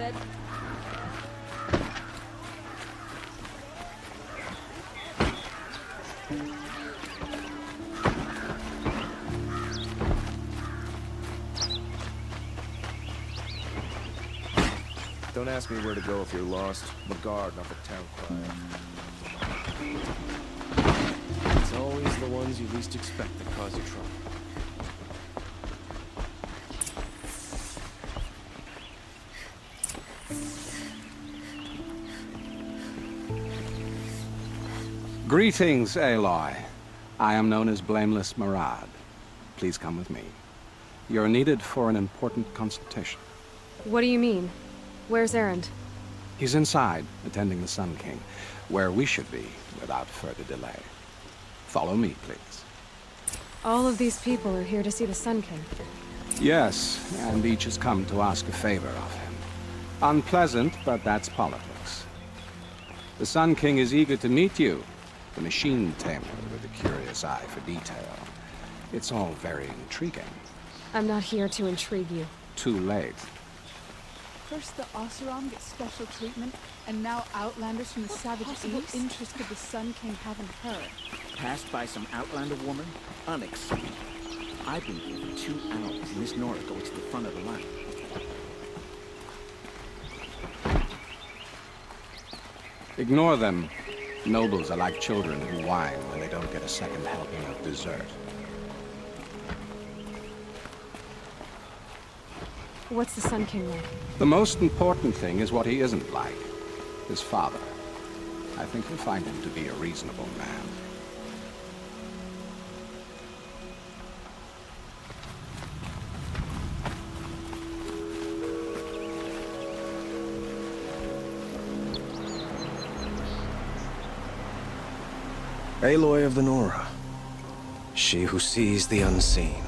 bit. Don't ask me where to go if you're lost. The guard, not the town crier. It's always the ones you least expect that cause you trouble. Greetings, Aloy. I am known as Blameless Murad. Please come with me. You're needed for an important consultation. What do you mean? Where's Erend? He's inside, attending the Sun King, where we should be without further delay. Follow me, please. All of these people are here to see the Sun King. Yes, and each has come to ask a favor of him. Unpleasant, but that's politics. The Sun King is eager to meet you, the machine tamer with a curious eye for detail. It's all very intriguing. I'm not here to intrigue you. Too late. First the Oseram get special treatment, and now Outlanders from the Savage East? What interest could the Sun King have in her? Passed by some Outlander woman? Unacceptable. I've been here for 2 hours, and this Nora goes to the front of the line. Ignore them. Nobles are like children who whine when they don't get a second helping of dessert. What's the Sun King like? The most important thing is what he isn't like. His father. I think you'll find him to be a reasonable man. Aloy of the Nora. She who sees the unseen.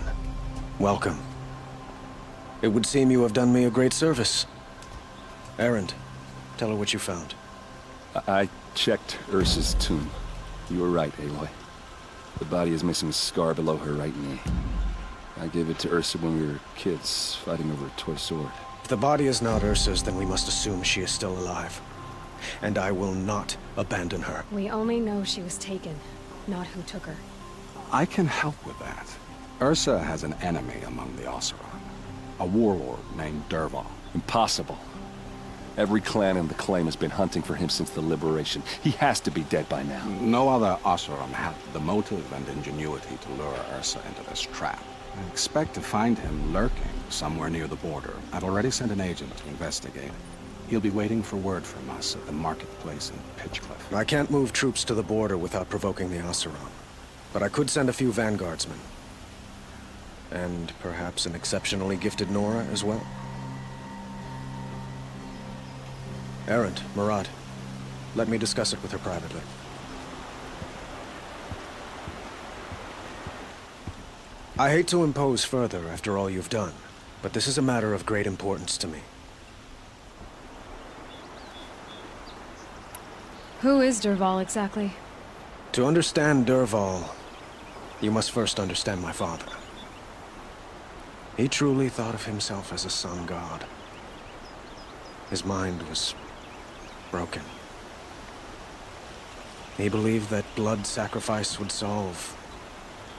Welcome. It would seem you have done me a great service. Erend, tell her what you found. I checked Ursa's tomb. You were right, Aloy. The body is missing a scar below her right knee. I gave it to Ursa when we were kids, fighting over a toy sword. If the body is not Ursa's, then we must assume she is still alive. And I will not abandon her. We only know she was taken, not who took her. I can help with that. Ursa has an enemy among the Oseram. A warlord named Dervahl. Impossible. Every clan in the claim has been hunting for him since the liberation. He has to be dead by now. No other Oseram had the motive and ingenuity to lure Ursa into this trap. I expect to find him lurking somewhere near the border. I've already sent an agent to investigate. He'll be waiting for word from us at the marketplace in Pitchcliff. I can't move troops to the border without provoking the Oseram. But I could send a few vanguardsmen. And perhaps an exceptionally gifted Nora as well. Erend, Murad, let me discuss it with her privately. I hate to impose further after all you've done, but this is a matter of great importance to me. Who is Dervahl exactly? To understand Dervahl, you must first understand my father. He truly thought of himself as a sun god. His mind was broken. He believed that blood sacrifice would solve,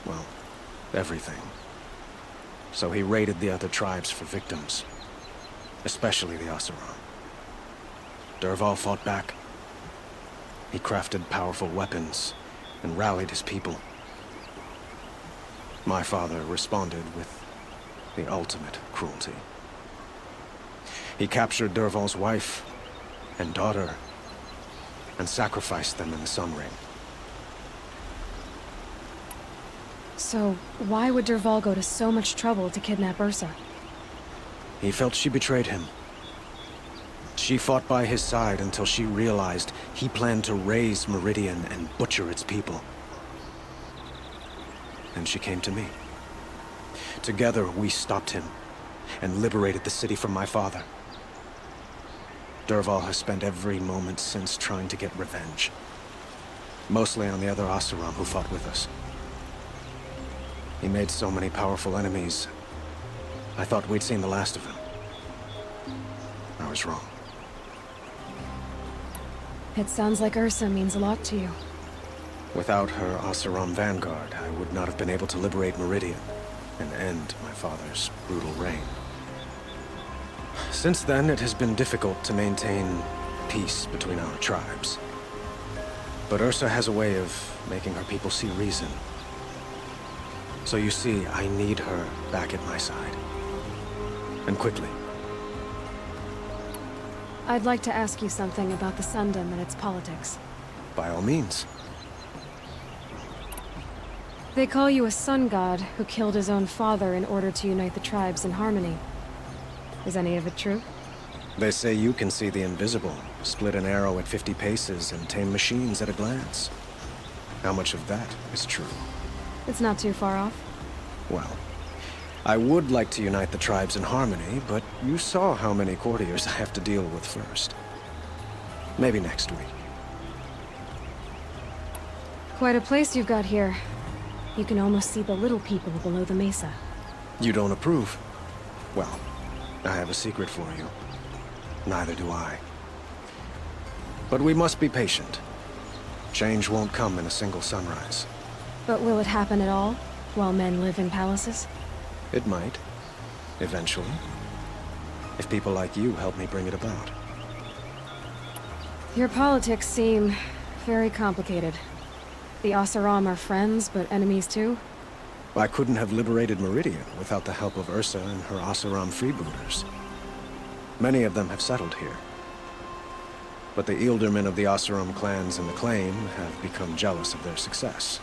well, everything. So he raided the other tribes for victims, especially the Oseram. Dervahl fought back. He crafted powerful weapons and rallied his people. My father responded with the ultimate cruelty. He captured Dervahl's wife and daughter and sacrificed them in the Sun Ring. So, why would Dervahl go to so much trouble to kidnap Ursa? He felt she betrayed him. She fought by his side until she realized he planned to raise Meridian and butcher its people. And she came to me. Together, we stopped him and liberated the city from my father. Dervahl has spent every moment since trying to get revenge. Mostly on the other Oseram who fought with us. He made so many powerful enemies, I thought we'd seen the last of him. Our was wrong. It sounds like Ursa means a lot to you. Without her Oseram vanguard, I would not have been able to liberate Meridian and end my father's brutal reign. Since then, it has been difficult to maintain peace between our tribes. But Ursa has a way of making her people see reason. So you see, I need her back at my side. And quickly. I'd like to ask you something about the Sundom and its politics. By all means. They call you a sun god who killed his own father in order to unite the tribes in harmony. Is any of it true? They say you can see the invisible, split an arrow at 50 paces, and tame machines at a glance. How much of that is true? It's not too far off. Well, I would like to unite the tribes in harmony, but you saw how many courtiers I have to deal with first. Maybe next week. Quite a place you've got here. You can almost see the little people below the mesa. You don't approve? Well, I have a secret for you. Neither do I. But we must be patient. Change won't come in a single sunrise. But will it happen at all, while men live in palaces? It might. Eventually. If people like you help me bring it about. Your politics seem very complicated. The Oseram are friends, but enemies too? I couldn't have liberated Meridian without the help of Ursa and her Oseram freebooters. Many of them have settled here. But the ealdormen of the Oseram clans in the Claim have become jealous of their success.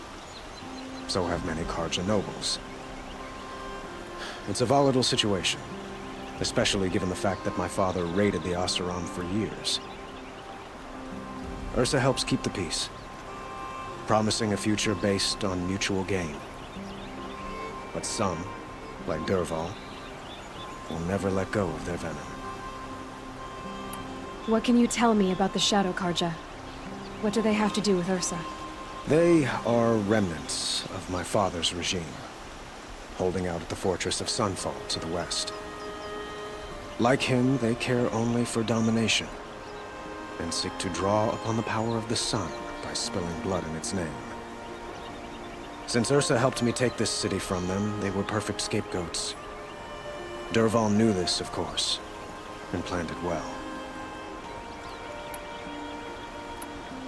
So have many Karja nobles. It's a volatile situation, especially given the fact that my father raided the Oseram for years. Ursa helps keep the peace, promising a future based on mutual gain. But some, like Dervahl, will never let go of their venom. What can you tell me about the Shadow Karja? What do they have to do with Ursa? They are remnants of my father's regime, holding out at the fortress of Sunfall to the west. Like him, they care only for domination, and seek to draw upon the power of the sun by spilling blood in its name. Since Ursa helped me take this city from them, they were perfect scapegoats. Dervahl knew this, of course, and planned it well.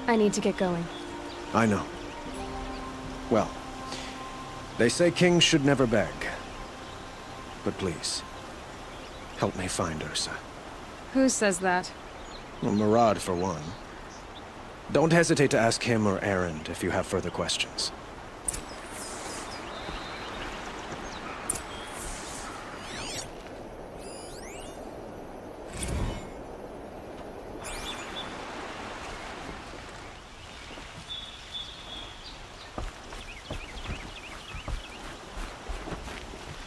I need to get going. I know. Well, they say kings should never beg. But please, help me find Ursa. Who says that? Well, Murad, for one. Don't hesitate to ask him or Erend if you have further questions.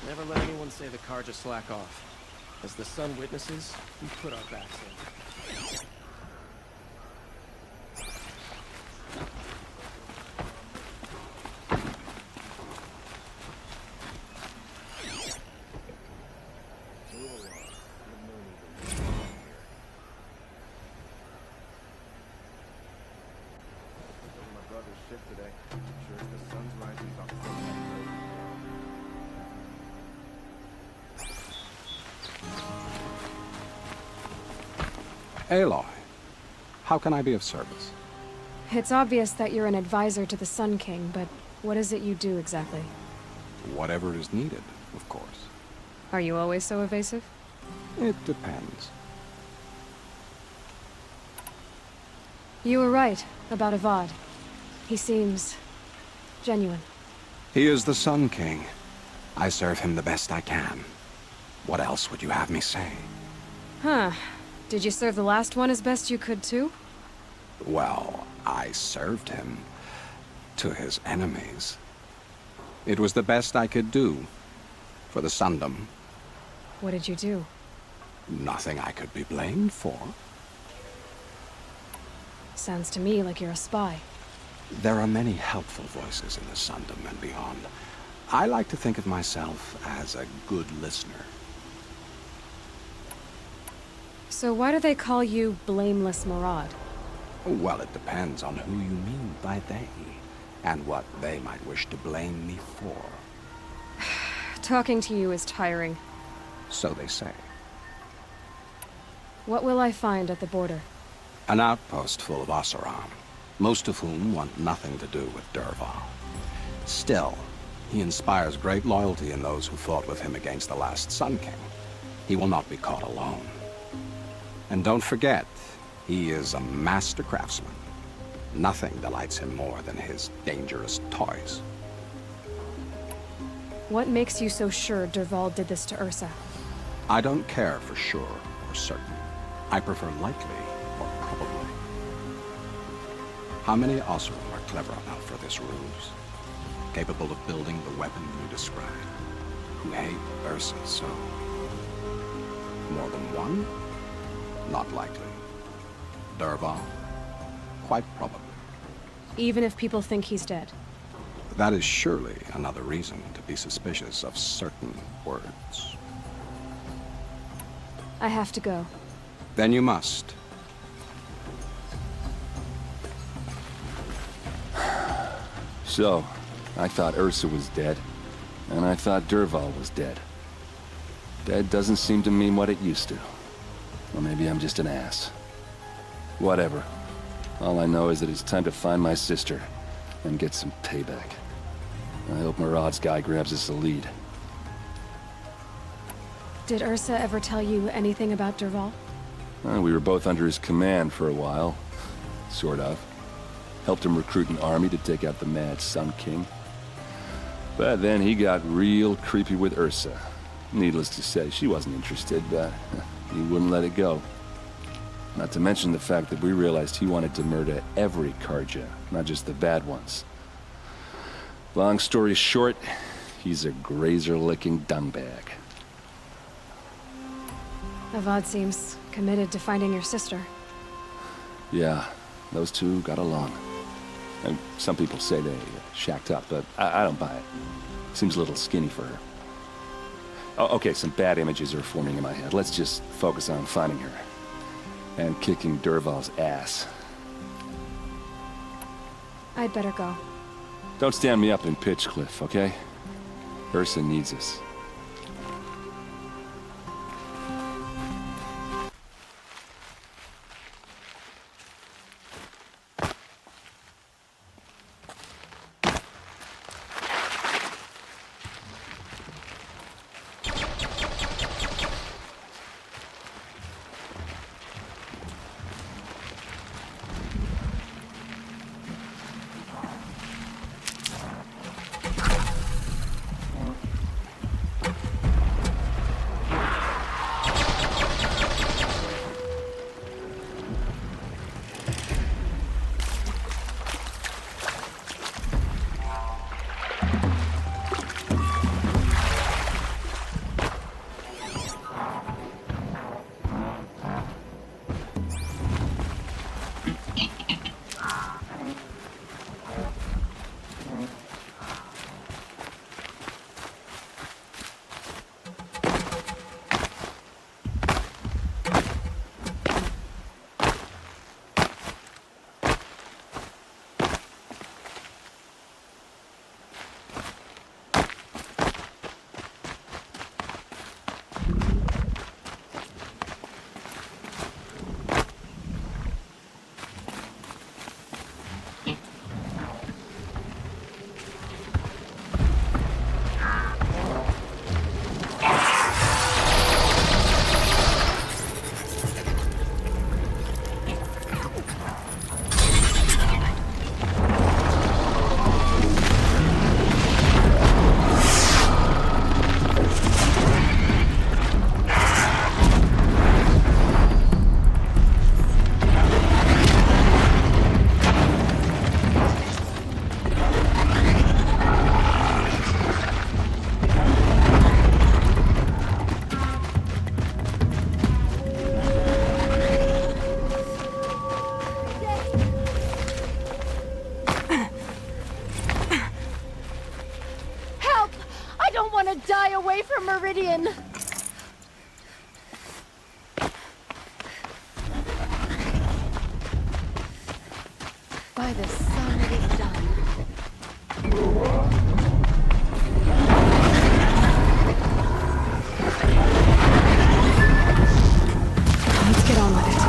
Never let anyone say the Karja slack off. As the sun witnesses, we put our backs in. Aloy, how can I be of service? It's obvious that you're an advisor to the Sun King, but what is it you do exactly? Whatever is needed, of course. Are you always so evasive? It depends. You were right about Avad. He seems genuine. He is the Sun King. I serve him the best I can. What else would you have me say? Huh. Did you serve the last one as best you could, too? Well, I served him to his enemies. It was the best I could do for the Sundom. What did you do? Nothing I could be blamed for. Sounds to me like you're a spy. There are many helpful voices in the Sundom and beyond. I like to think of myself as a good listener. So why do they call you Blameless Marad? Well, it depends on who you mean by they, and what they might wish to blame me for. Talking to you is tiring. So they say. What will I find at the border? An outpost full of Oseram, most of whom want nothing to do with Dervahl. Still, he inspires great loyalty in those who fought with him against the last Sun King. He will not be caught alone. And don't forget, he is a master craftsman. Nothing delights him more than his dangerous toys. What makes you so sure Dervahl did this to Ursa? I don't care for sure or certain. I prefer likely or probably. How many Oseram are clever enough for this ruse? Capable of building the weapon you describe? Who hate Ursa so? More than one? Not likely. Dervahl? Quite probably. Even if people think he's dead? That is surely another reason to be suspicious of certain words. I have to go. Then you must. So, I thought Ursa was dead, and I thought Dervahl was dead. Dead doesn't seem to mean what it used to. Or maybe I'm just an ass. Whatever. All I know is that it's time to find my sister and get some payback. I hope Marad's guy grabs us a lead. Did Ursa ever tell you anything about Dervahl? We were both under his command for a while. Sort of. Helped him recruit an army to take out the mad Sun King. But then he got real creepy with Ursa. Needless to say, she wasn't interested, but he wouldn't let it go. Not to mention the fact that we realized he wanted to murder every Karja, not just the bad ones. Long story short, he's a grazer-licking dungbag. Avad seems committed to finding your sister. Yeah, those two got along. And some people say they shacked up, but I don't buy it. Seems a little skinny for her. Oh, okay, some bad images are forming in my head. Let's just focus on finding her. And kicking Dervahl's ass. I'd better go. Don't stand me up in Pitchcliff, okay? Ursa needs us. By the sun it is done. Let's get on with it.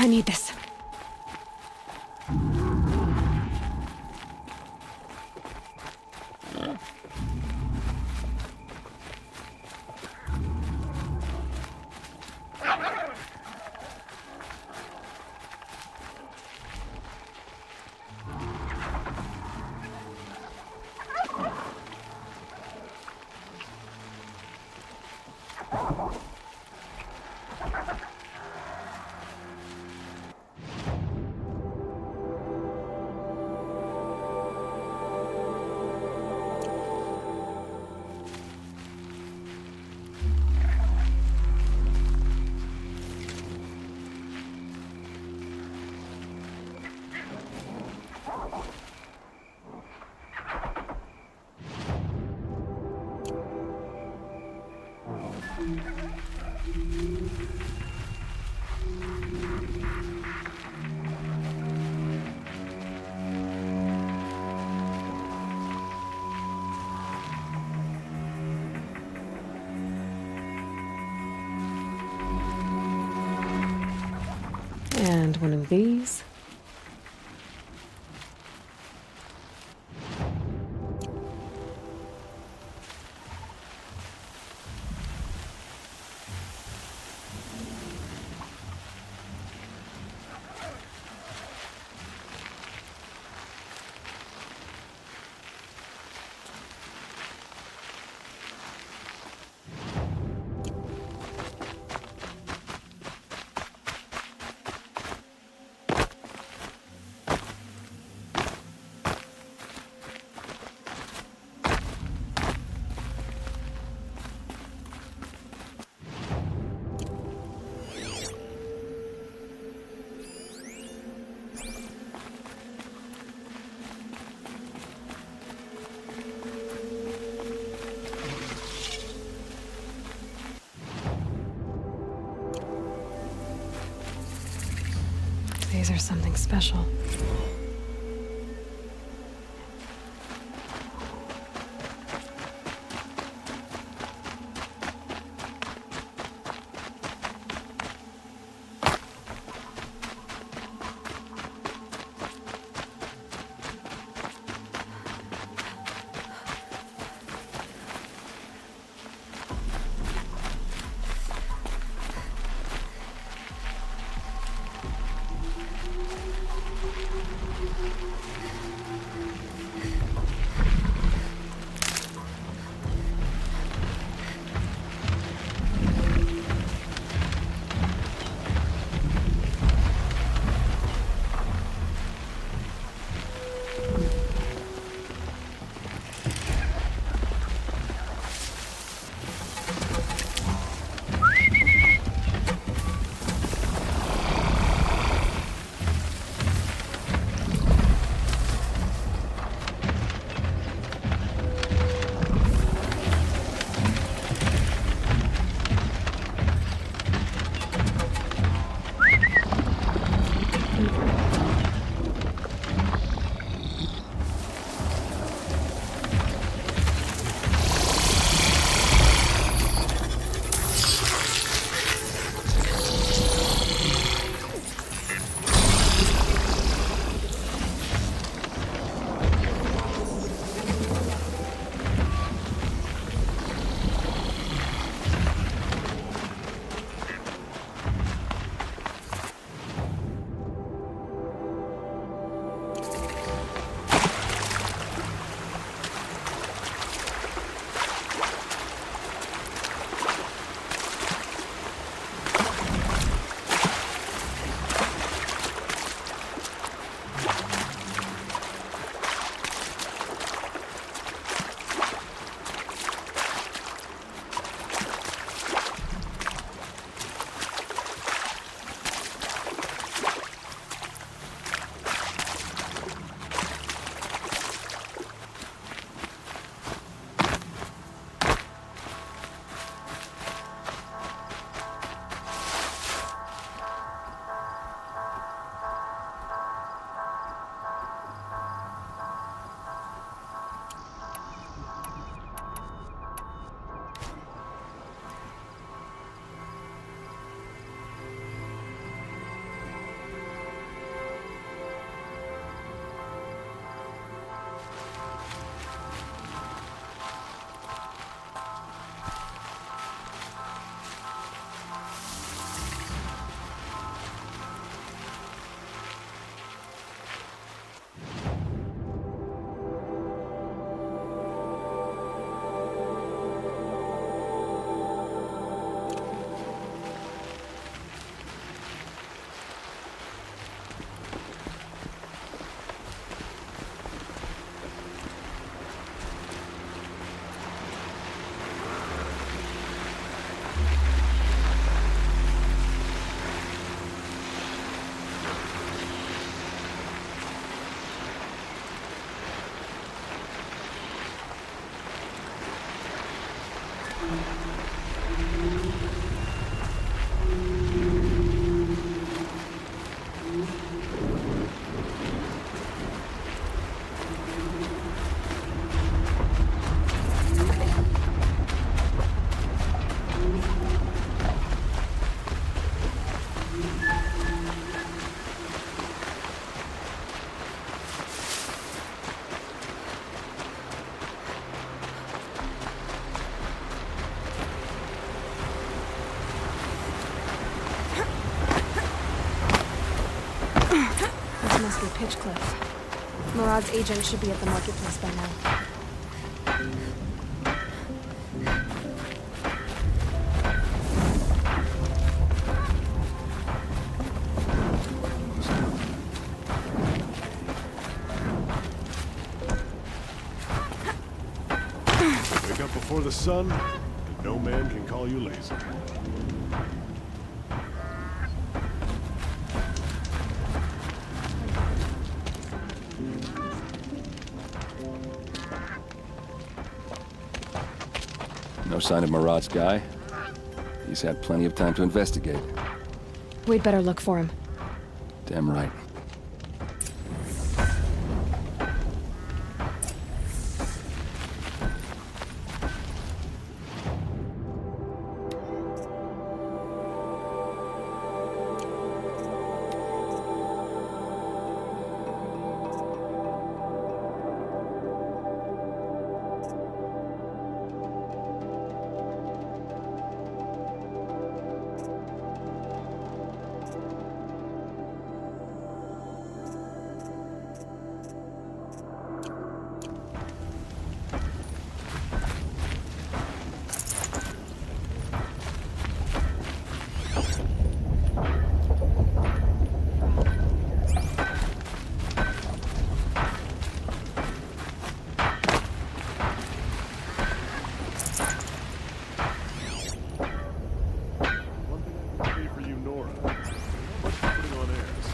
I need this. And one of these. These are something special. This must be Pitchcliff. Murad's agent should be at the marketplace by now. Wake up before the sun, and no man can call you lazy. No sign of Murad's guy. He's had plenty of time to investigate. We'd better look for him. Damn right. One thing I can say for you, Nora. How much you putting on airs?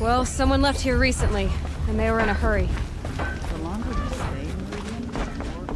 Well, someone left here recently, and they were in a hurry. The longer we stay in Meridian, the more...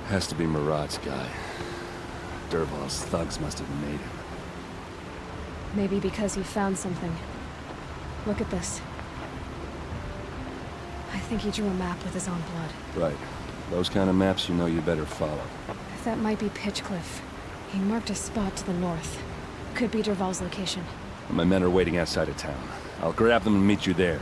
Has to be Murad's guy. Dervahl's thugs must have made him. Maybe because he found something. Look at this. I think he drew a map with his own blood. Right. Those kind of maps you know you better follow. That might be Pitchcliff. He marked a spot to the north. Could be Dervahl's location. My men are waiting outside of town. I'll grab them and meet you there.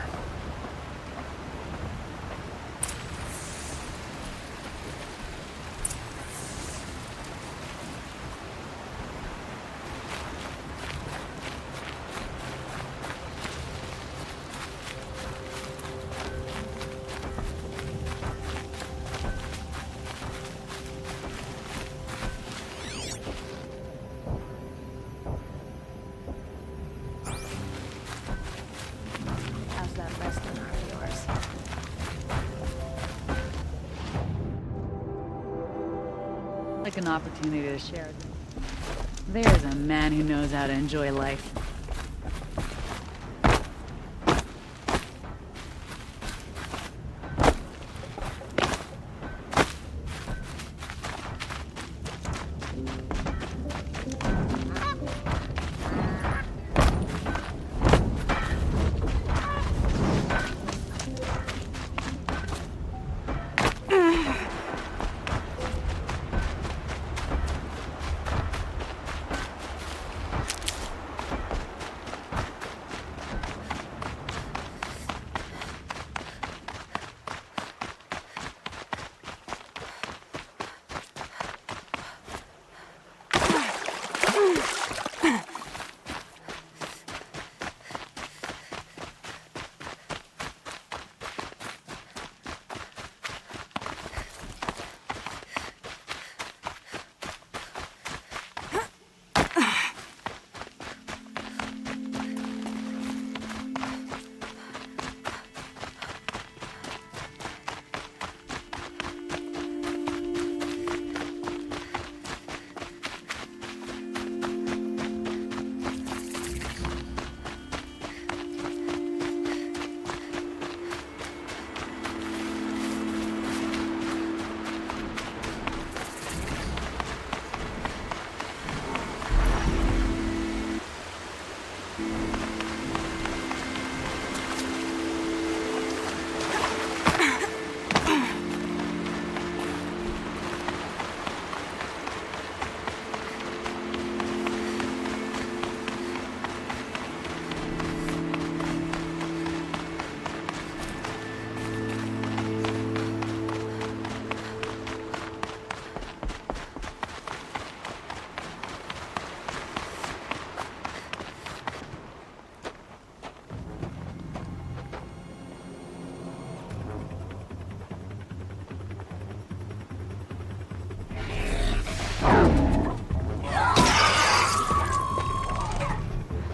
How's that wrestling of yours? Like an opportunity to share. There's a man who knows how to enjoy life.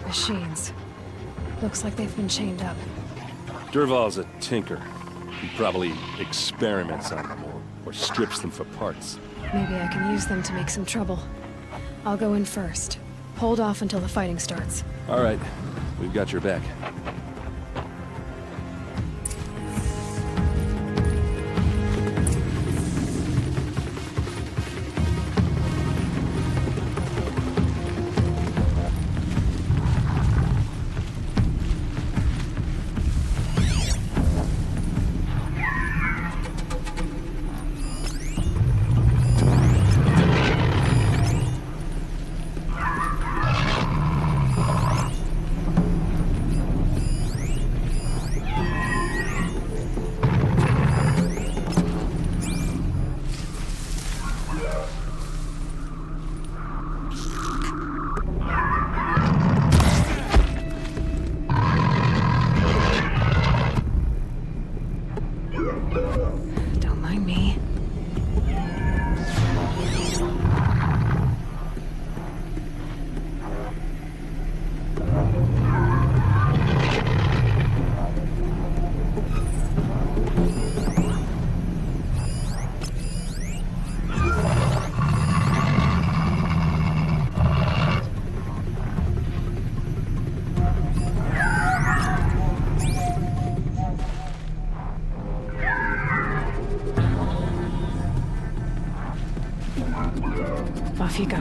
Machines. Looks like they've been chained up. Durval's a tinker. He probably experiments on them or strips them for parts. Maybe I can use them to make some trouble. I'll go in first. Hold off until the fighting starts. All right, we've got your back. Don't mind me. Off you go.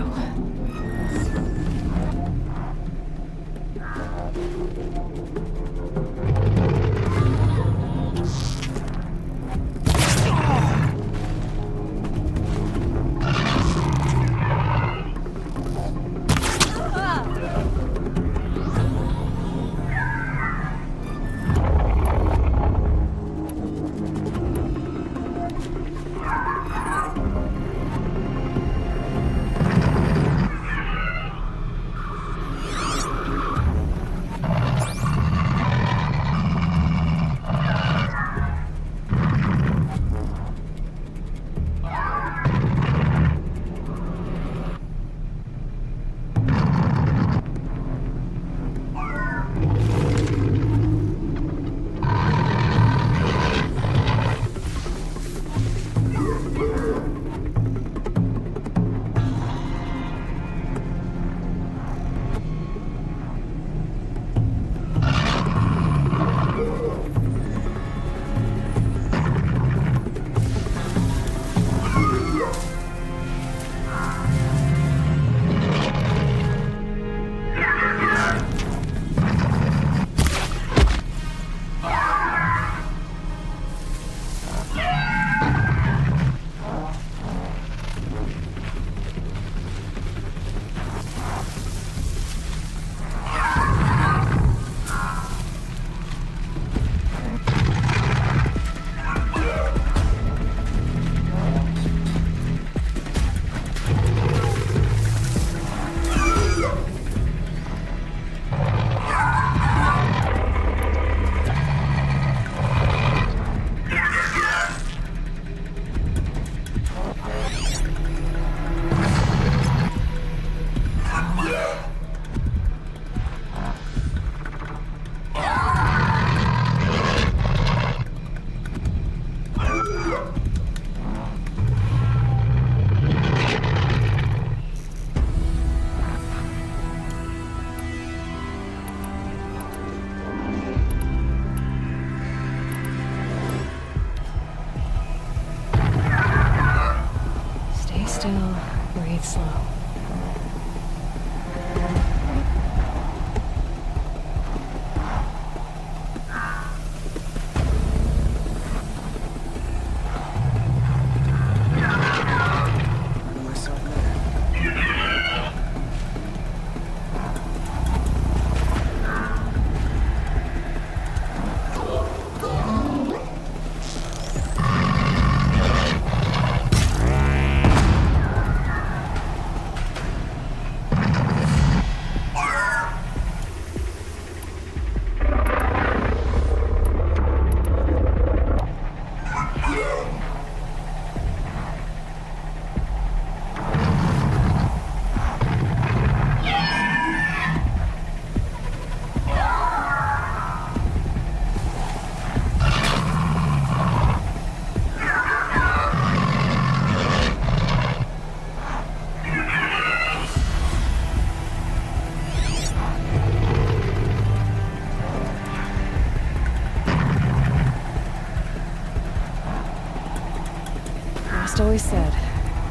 always said,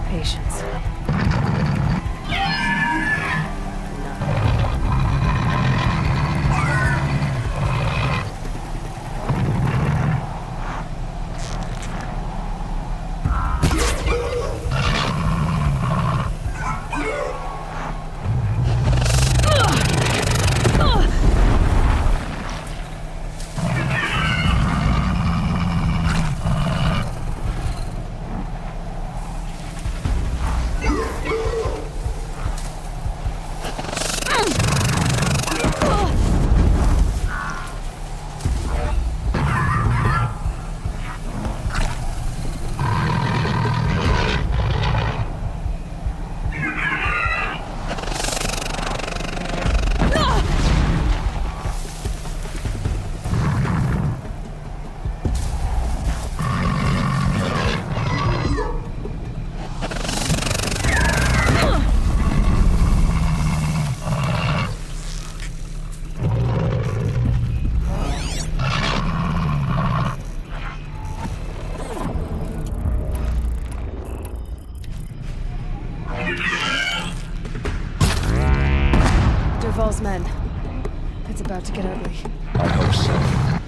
patience. Duval's men. It's about to get ugly. I hope so.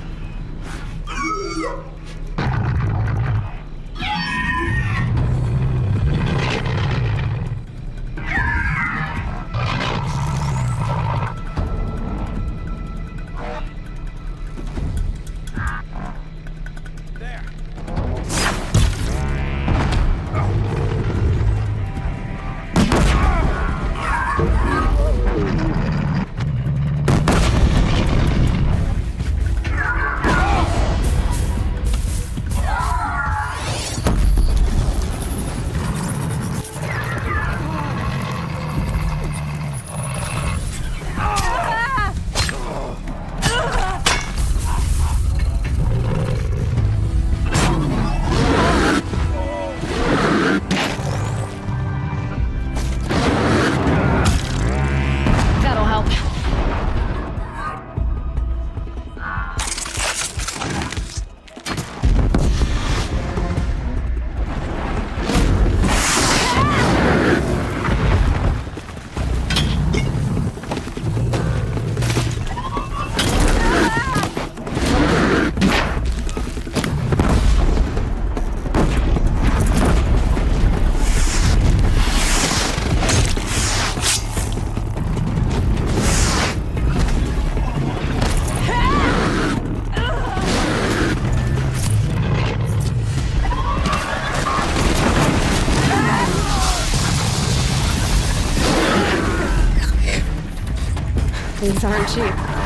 These aren't cheap.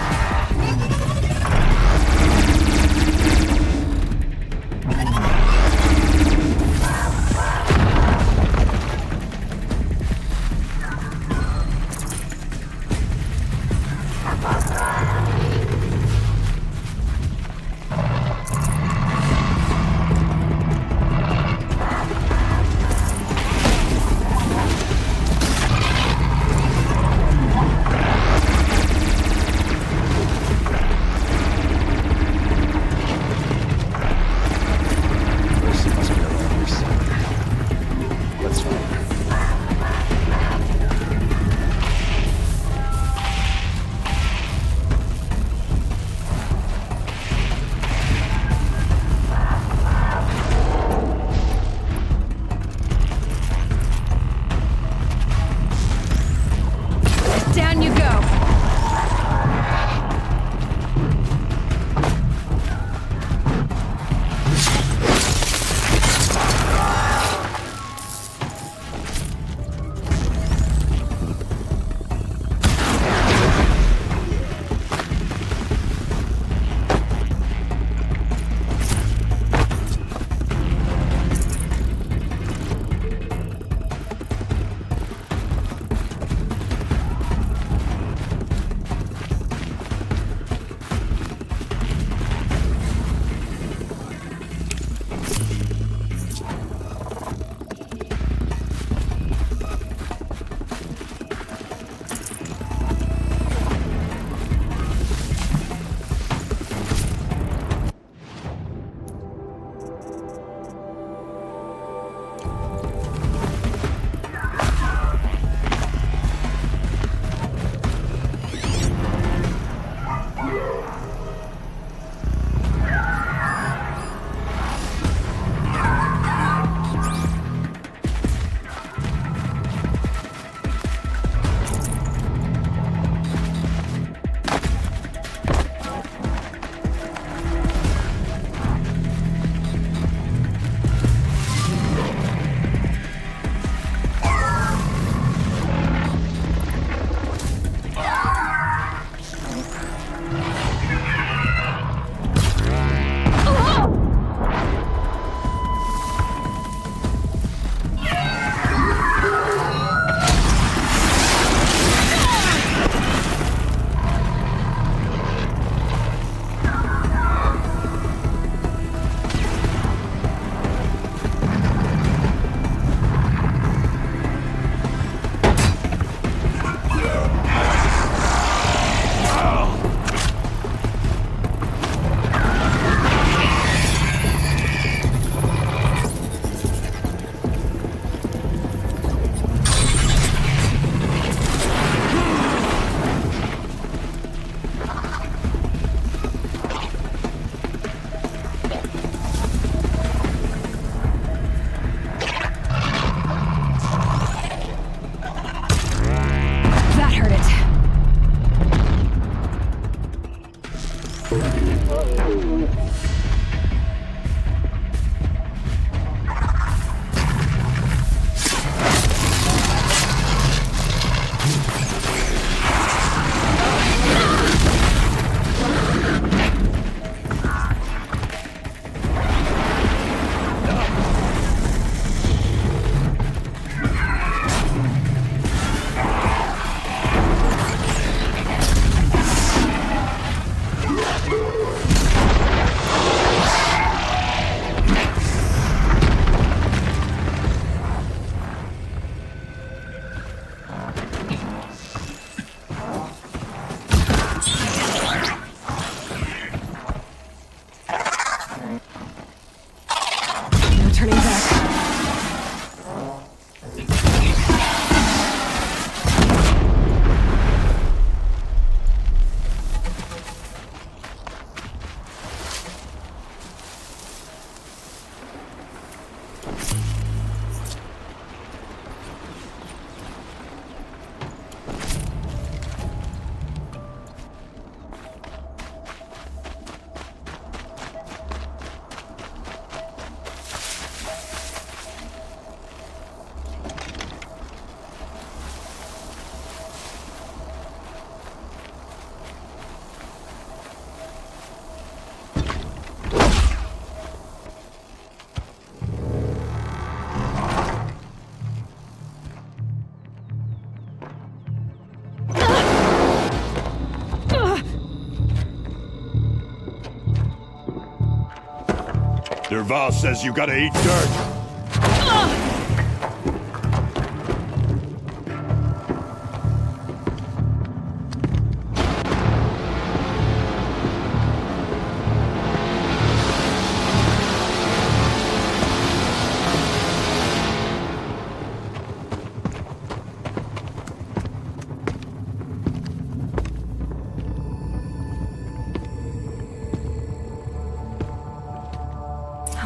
Derval says you gotta eat dirt.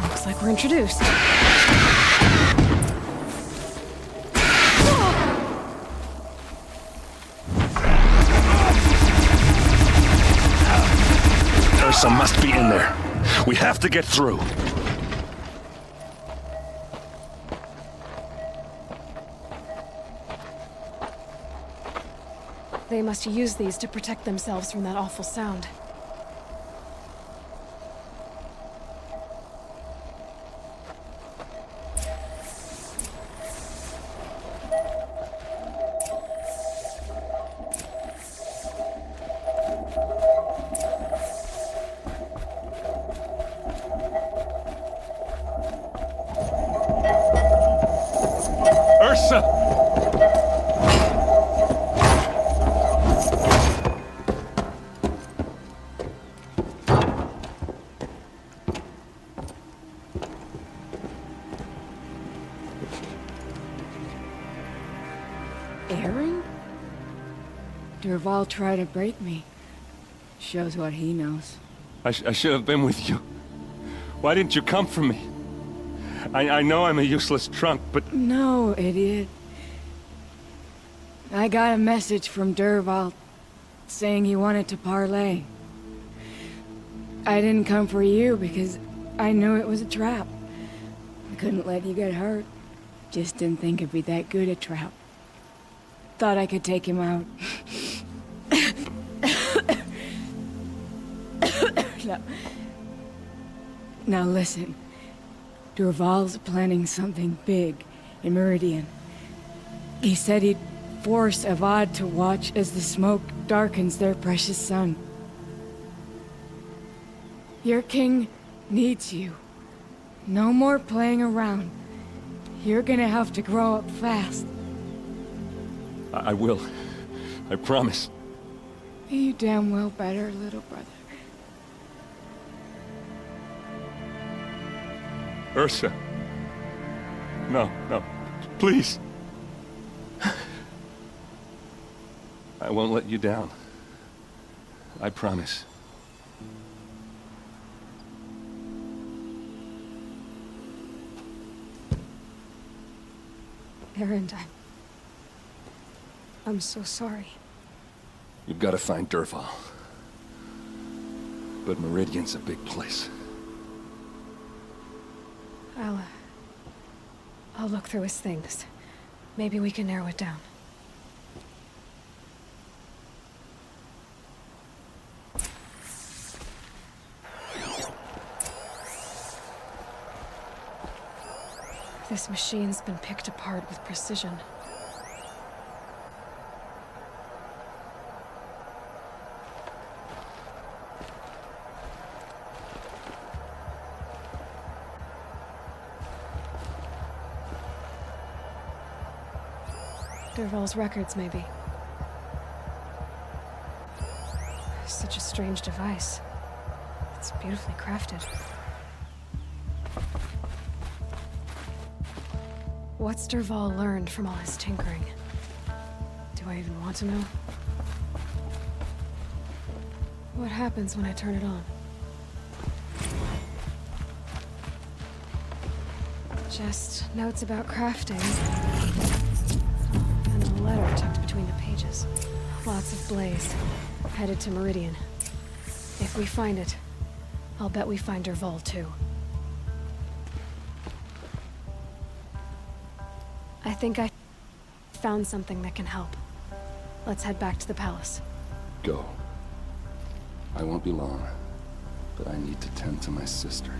Looks like we're introduced. Ursa must be in there. We have to get through. They must use these to protect themselves from that awful sound. Ursa! Aaron? Derval tried to break me. Shows what he knows. I should have been with you. Why didn't you come for me? I know I'm a useless trunk, but... No, idiot. I got a message from Derval saying he wanted to parlay. I didn't come for you because I knew it was a trap. I couldn't let you get hurt. Just didn't think it'd be that good a trap. Thought I could take him out. Now listen. Derval's planning something big in Meridian. He said he'd force Avad to watch as the smoke darkens their precious sun. Your king needs you. No more playing around. You're gonna have to grow up fast. I will. I promise. You damn well better, little brother. Ursa. No, no. Please. I won't let you down. I promise. Aaron, I'm so sorry. You've got to find Derval. But Meridian's a big place. I'll look through his things. Maybe we can narrow it down. This machine's been picked apart with precision. Derval's records, maybe. Such a strange device. It's beautifully crafted. What's Derval learned from all his tinkering? Do I even want to know? What happens when I turn it on? Just notes about crafting. And a letter tucked between the pages. Lots of blaze. Headed to Meridian. If we find it, I'll bet we find Derval too. I think I found something that can help. Let's head back to the palace. Go. I won't be long, but I need to tend to my sister.